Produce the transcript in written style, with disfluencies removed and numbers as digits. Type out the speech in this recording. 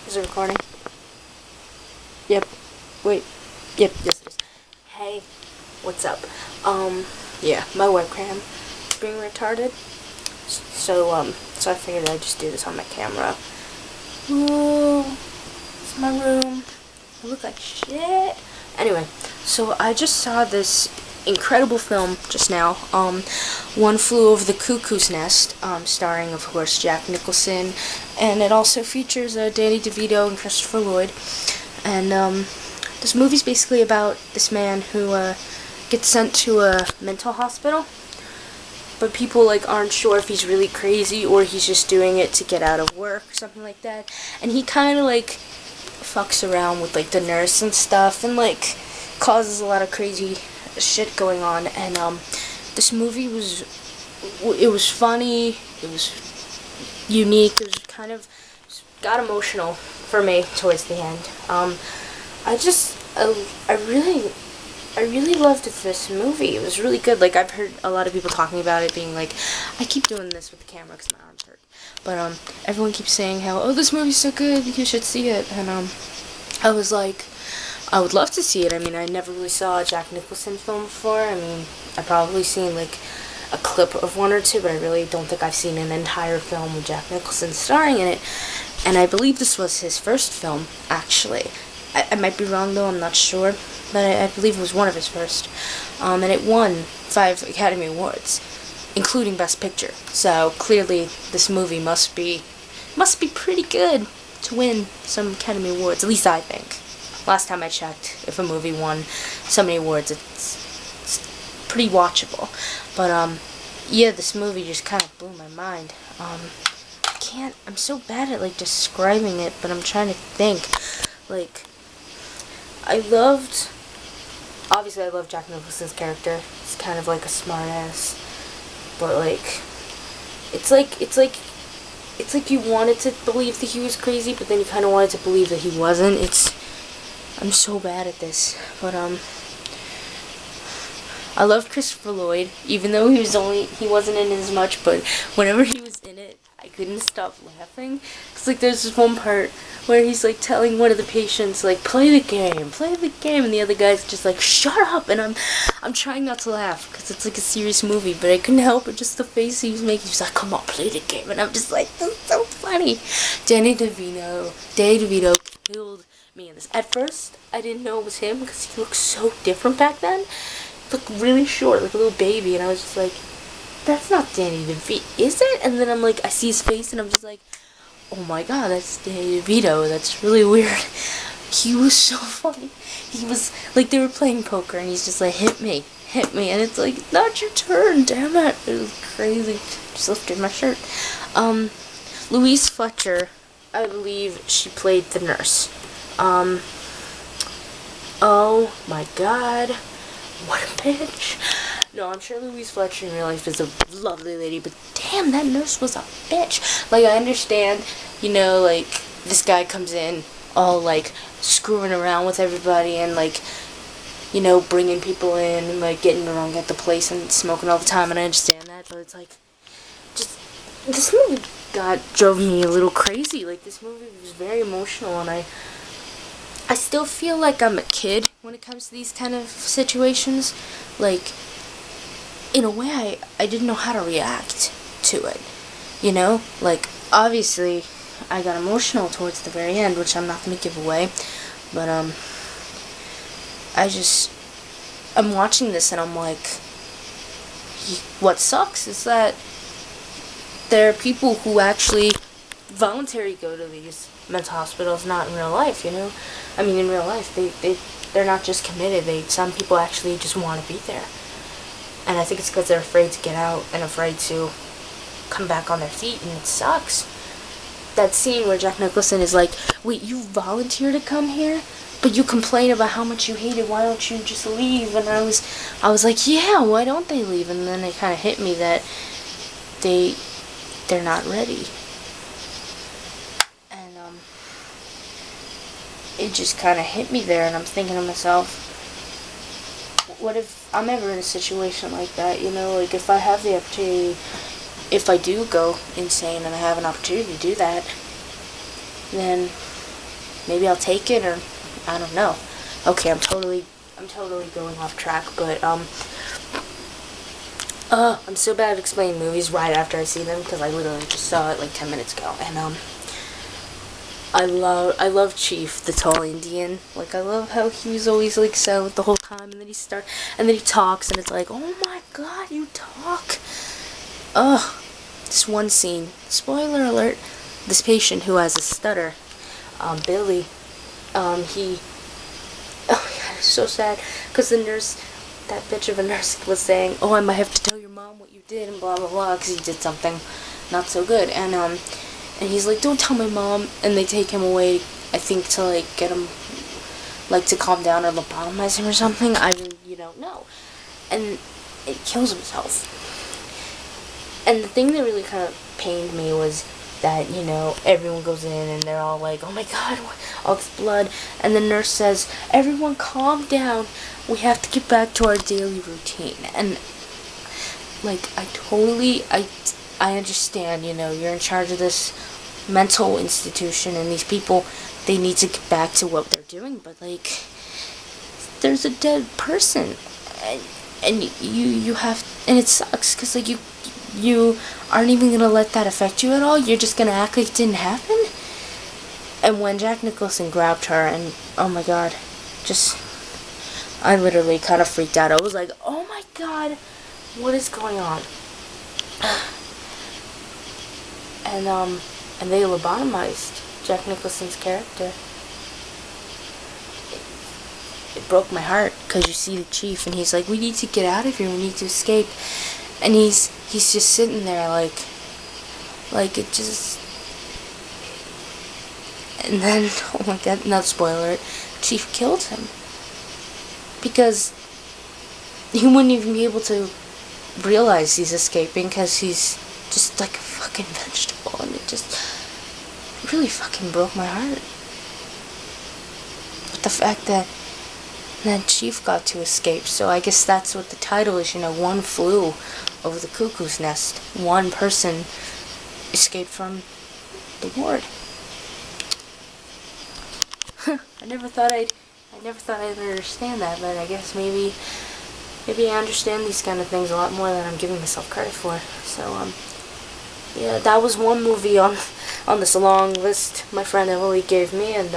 Is it recording? Yep. Wait. Yep, yes it is. Hey, what's up? Yeah, my webcam is being retarded. So I figured I'd just do this on my camera. Ooh, it's my room. I look like shit. Anyway, so I just saw this incredible film just now. One Flew Over the Cuckoo's Nest, starring, of course, Jack Nicholson, and it also features Danny DeVito and Christopher Lloyd. And this movie's basically about this man who gets sent to a mental hospital, but people aren't sure if he's really crazy or he's just doing it to get out of work or something like that. And he kind of fucks around with the nurse and stuff, and causes a lot of crazy shit going on. And this movie was funny, it was unique, it was got emotional for me towards the end. I really loved this movie. It was really good. I've heard a lot of people talking about it, being I keep doing this with the camera because my arms hurt. But everyone keeps saying how, oh, this movie's so good, you should see it. And I was like, I would love to see it. I mean, I never really saw a Jack Nicholson film before. I mean, I've probably seen a clip of one or two, but I really don't think I've seen an entire film with Jack Nicholson starring in it. And I believe this was his first film, actually. I might be wrong though, I'm not sure, but I believe it was one of his first. And it won 5 Academy Awards, including Best Picture. So clearly this movie must be pretty good to win some Academy Awards, at least I think. Last time I checked, if a movie won so many awards, it's pretty watchable. But yeah, this movie just kind of blew my mind. I'm so bad at describing it, but I'm trying to think. Obviously I love Jack Nicholson's character. He's kind of a smart ass, but it's like you wanted to believe that he was crazy, but then you kind of wanted to believe that he wasn't. I'm so bad at this, but I love Christopher Lloyd, even though he wasn't in it as much, but whenever he was in it, I couldn't stop laughing. Cause there's this one part where he's telling one of the patients play the game, and the other guy's just shut up, and I'm trying not to laugh because it's a serious movie, but I couldn't help it, just the face he was making. He's like, come on, play the game, and I'm just this is so funny. Danny DeVito killed me in this. At first, I didn't know it was him because he looked so different back then. He looked really short, like a little baby, and I was just that's not Danny DeVito, is it? And then I see his face, and I'm just oh my god, that's Danny DeVito. That's really weird. He was so funny. He was they were playing poker, and he's just hit me, and it's not your turn, damn it. It was crazy. Just lifted my shirt. Louise Fletcher, I believe she played the nurse. Oh my god, what a bitch. No, I'm sure Louise Fletcher in real life is a lovely lady, but damn, that nurse was a bitch. I understand, this guy comes in all, screwing around with everybody and, bringing people in and, getting drunk at the place and smoking all the time, and I understand that, but it's, just, this movie drove me a little crazy. This movie was very emotional, and I still feel like I'm a kid when it comes to these kind of situations. In a way, I didn't know how to react to it, obviously, I got emotional towards the very end, which I'm not going to give away, but, I'm watching this, and I'm what sucks is that there are people who actually voluntarily go to these mental hospitals, not in real life, I mean, in real life, they're not just committed, some people actually just want to be there. And I think it's because they're afraid to get out and afraid to come back on their feet, and it sucks. That scene where Jack Nicholson is wait, you volunteer to come here? But you complain about how much you hate it, why don't you just leave? And I was yeah, why don't they leave? And then it kind of hit me that they're not ready. And it just kind of hit me there, and I'm thinking to myself, what if I'm ever in a situation like that, if I have the opportunity, if I do go insane and I have an opportunity to do that, then maybe I'll take it, or I don't know. Okay, I'm totally going off track, but I'm so bad at explaining movies right after I see them, because I literally just saw it like 10 minutes ago, and I love Chief, the tall Indian. Like, I love how he was always like silent the whole time, and then he talks, and it's like, oh my god, you talk. Ugh. This one scene, spoiler alert, this patient who has a stutter, Billy, he, oh my god, it's so sad, because the nurse, that bitch of a nurse was saying, oh, I might have to tell your mom what you did, and blah blah blah, because he did something not so good, and he's like, don't tell my mom, and they take him away, I think, to like get him, like, to calm down or lobotomize him or something. I really, no, and it kills himself. And the thing that really kind of pained me was that, everyone goes in and they're all like, oh my god, all this blood. And the nurse says, everyone calm down. We have to get back to our daily routine. And, like, I understand, you're in charge of this mental institution, and these people, they need to get back to what they're doing. But, like, there's a dead person. And you have, and it sucks, because, like, you aren't even going to let that affect you at all. You're just going to act like it didn't happen. And when Jack Nicholson grabbed her, and oh my god, I literally kind of freaked out. I was like, oh my god, what is going on? And they lobotomized Jack Nicholson's character. It broke my heart, because you see the Chief, and he's like, we need to get out of here, we need to escape. And he's just sitting there like it just, and then, oh my god, not spoiler it, Chief killed him, because he wouldn't even be able to realize he's escaping, because he's just like a fucking vegetable, and it just really fucking broke my heart. But the fact that Chief got to escape, so I guess that's what the title is, one flew over the cuckoo's nest. One person escaped from the ward. I never thought I'd understand that, but I guess maybe I understand these kind of things a lot more than I'm giving myself credit for. So, yeah, that was one movie on this long list my friend Emily gave me, and